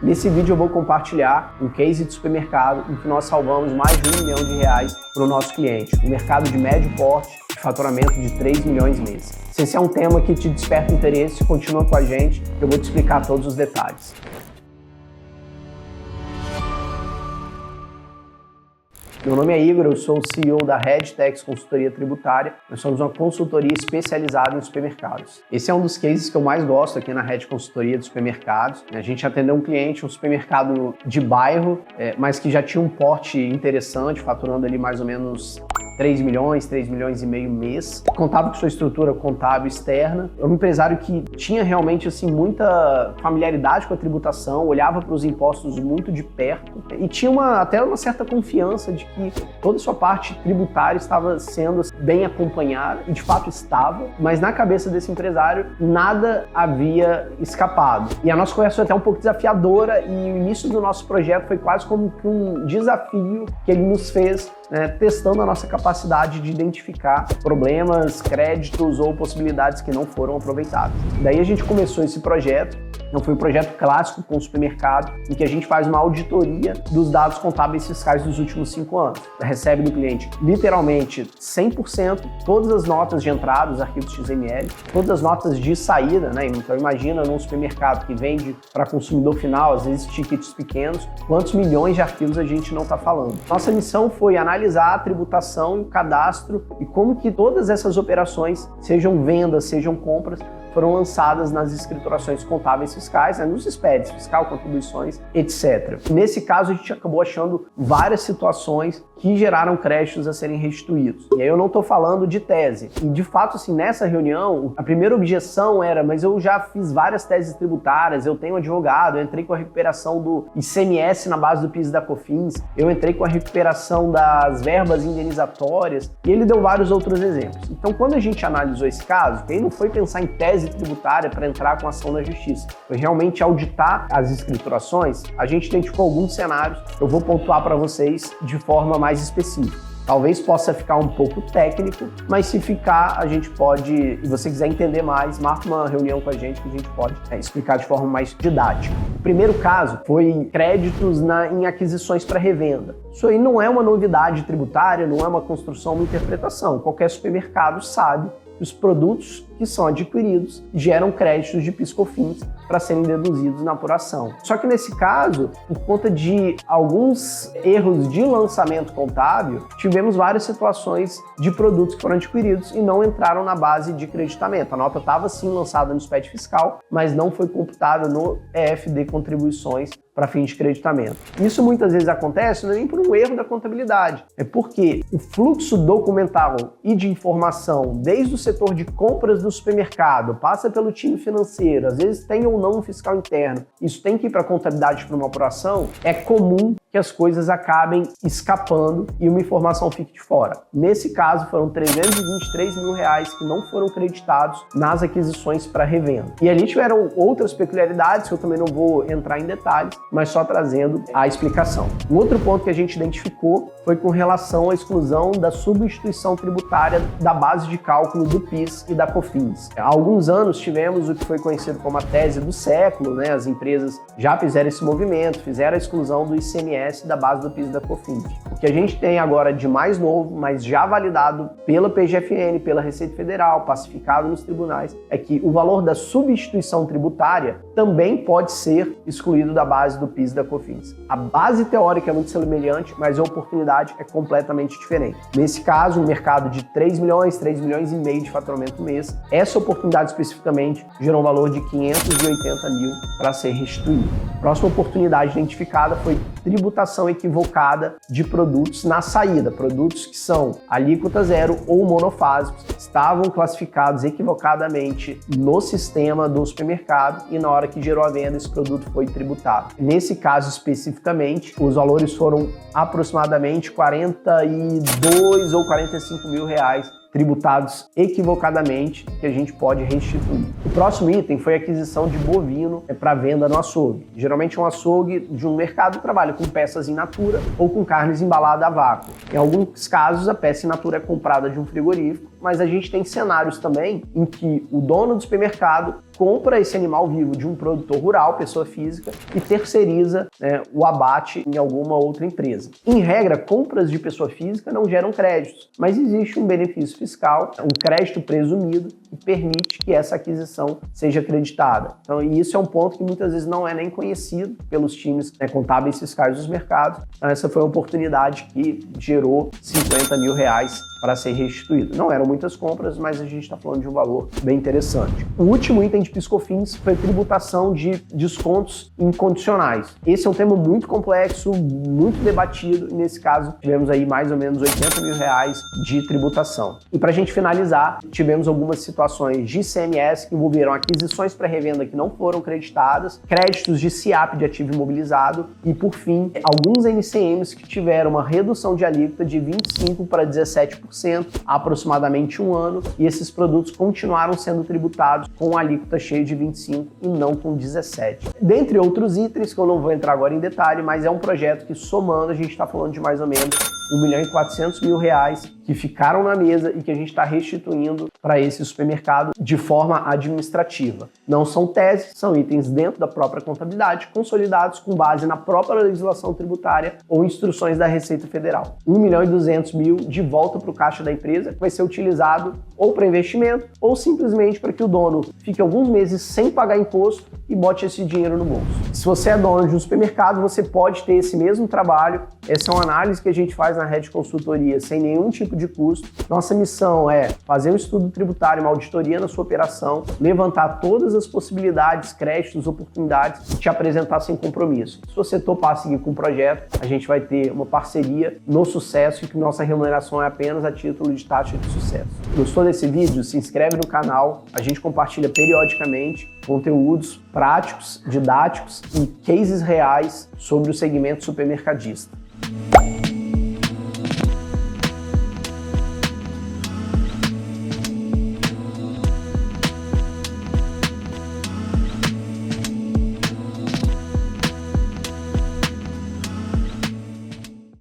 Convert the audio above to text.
Nesse vídeo eu vou compartilhar um case de supermercado em que nós salvamos mais de R$1 milhão para o nosso cliente, um mercado de médio porte, de faturamento de 3 milhões mês. Se esse é um tema que te desperta interesse, continua com a gente, eu vou te explicar todos os detalhes. Meu nome é Igor, eu sou o CEO da RedTex Consultoria Tributária. Nós somos uma consultoria especializada em supermercados. Esse é um dos cases que eu mais gosto aqui na Red Consultoria de Supermercados. A gente atendeu um cliente, um supermercado de bairro, mas que já tinha um porte interessante, faturando ali mais ou menos 3 milhões e meio mês. Contava com sua estrutura contábil externa. Era um empresário que tinha realmente assim, muita familiaridade com a tributação, olhava para os impostos muito de perto e tinha até uma certa confiança de que toda a sua parte tributária estava sendo bem acompanhada, e de fato estava, mas na cabeça desse empresário nada havia escapado. E a nossa conversa foi até um pouco desafiadora e o início do nosso projeto foi quase como um desafio que ele nos fez, testando a nossa capacidade de identificar problemas, créditos ou possibilidades que não foram aproveitadas. Daí a gente começou esse projeto. Não foi um projeto clássico com o supermercado, em que a gente faz uma auditoria dos dados contábeis fiscais dos últimos 5 anos. Recebe do cliente literalmente 100%, todas as notas de entrada, os arquivos XML, todas as notas de saída, Então imagina num supermercado que vende para consumidor final, às vezes tickets pequenos, quantos milhões de arquivos a gente não está falando. Nossa missão foi analisar a tributação e o cadastro e como que todas essas operações, sejam vendas, sejam compras, foram lançadas nas escriturações contábeis fiscais, nos SPEDs, fiscal, contribuições, etc. Nesse caso, a gente acabou achando várias situações que geraram créditos a serem restituídos. E aí eu não estou falando de tese. E de fato, assim, nessa reunião, a primeira objeção era, mas eu já fiz várias teses tributárias, eu tenho advogado, eu entrei com a recuperação do ICMS na base do PIS e da COFINS, eu entrei com a recuperação das verbas indenizatórias, e ele deu vários outros exemplos. Então, quando a gente analisou esse caso, que aí não foi pensar em tese tributária para entrar com ação na justiça, foi realmente auditar as escriturações, a gente identificou alguns cenários, eu vou pontuar para vocês de forma mais específica. Talvez possa ficar um pouco técnico, mas se ficar, a gente pode, e você quiser entender mais, marca uma reunião com a gente que a gente pode explicar de forma mais didática. O primeiro caso foi créditos em aquisições para revenda. Isso aí não é uma novidade tributária, não é uma construção, uma interpretação. Qualquer supermercado sabe que os produtos que são adquiridos geram créditos de PIS/COFINS para serem deduzidos na apuração. Só que nesse caso, por conta de alguns erros de lançamento contábil, tivemos várias situações de produtos que foram adquiridos e não entraram na base de creditamento. A nota estava sim lançada no SPED fiscal, mas não foi computada no EFD contribuições para fim de creditamento. Isso muitas vezes acontece não é nem por um erro da contabilidade, é porque o fluxo documental e de informação, desde o setor de compras do supermercado, passa pelo time financeiro, às vezes tem ou não um fiscal interno, isso tem que ir para a contabilidade para uma apuração, é comum que as coisas acabem escapando e uma informação fique de fora. Nesse caso, foram R$323 mil que não foram creditados nas aquisições para revenda. E ali tiveram outras peculiaridades que eu também não vou entrar em detalhes, mas só trazendo a explicação. Um outro ponto que a gente identificou foi com relação à exclusão da substituição tributária da base de cálculo do PIS e da COFINS. Há alguns anos tivemos o que foi conhecido como a tese do século, As empresas já fizeram esse movimento, fizeram a exclusão do ICMS da base do PIS e da COFINS. O que a gente tem agora de mais novo, mas já validado pela PGFN, pela Receita Federal, pacificado nos tribunais, é que o valor da substituição tributária também pode ser excluído da base do PIS e da COFINS. A base teórica é muito semelhante, mas a oportunidade é completamente diferente. Nesse caso, um mercado de 3 milhões e meio de faturamento mês, essa oportunidade especificamente gerou um valor de 580 mil para ser restituído. Próxima oportunidade identificada foi tributação equivocada de produtos na saída, produtos que são alíquota zero ou monofásicos, estavam classificados equivocadamente no sistema do supermercado e na hora que gerou a venda esse produto foi tributado. Nesse caso especificamente, os valores foram aproximadamente 42 ou 45 mil reais tributados equivocadamente, que a gente pode restituir. O próximo item foi a aquisição de bovino para venda no açougue. Geralmente um açougue de um mercado trabalha com peças in natura ou com carnes embaladas a vácuo. Em alguns casos, a peça in natura é comprada de um frigorífico, mas a gente tem cenários também em que o dono do supermercado compra esse animal vivo de um produtor rural, pessoa física, e terceiriza o abate em alguma outra empresa. Em regra, compras de pessoa física não geram créditos, mas existe um benefício fiscal, um crédito presumido, que permite que essa aquisição seja acreditada. Então, isso é um ponto que muitas vezes não é nem conhecido pelos times contábeis fiscais dos mercados. Então, essa foi uma oportunidade que gerou R$50 mil para ser restituído. Não eram muitas compras, mas a gente está falando de um valor bem interessante. O último item de PiscoFins foi tributação de descontos incondicionais. Esse é um tema muito complexo, muito debatido, e nesse caso tivemos aí mais ou menos R$80 mil de tributação. E para a gente finalizar, tivemos algumas situações de ICMS que envolveram aquisições para revenda que não foram creditadas, créditos de SIAP de ativo imobilizado e, por fim, alguns NCMs que tiveram uma redução de alíquota de 25% para 17% há aproximadamente um ano, e esses produtos continuaram sendo tributados com a alíquota cheia de 25% e não com 17%. Dentre outros itens, que eu não vou entrar agora em detalhe, mas é um projeto que, somando, a gente está falando de mais ou menos R$1.400.000 que ficaram na mesa e que a gente está restituindo para esse supermercado de forma administrativa. Não são teses, são itens dentro da própria contabilidade, consolidados com base na própria legislação tributária ou instruções da Receita Federal. R$1.200.000 de volta para o caixa da empresa, que vai ser utilizado ou para investimento ou simplesmente para que o dono fique alguns meses sem pagar imposto e bote esse dinheiro no bolso. Se você é dono de um supermercado, você pode ter esse mesmo trabalho. Essa é uma análise que a gente faz na Rede Consultoria sem nenhum tipo de custo. Nossa missão é fazer um estudo tributário, uma auditoria na sua operação, levantar todas as possibilidades, créditos, oportunidades, te apresentar sem compromisso. Se você topar seguir com o projeto, a gente vai ter uma parceria no sucesso e que nossa remuneração é apenas a título de taxa de sucesso. Gostou desse vídeo? Se inscreve no canal, a gente compartilha periodicamente conteúdos práticos, didáticos e cases reais sobre o segmento supermercadista.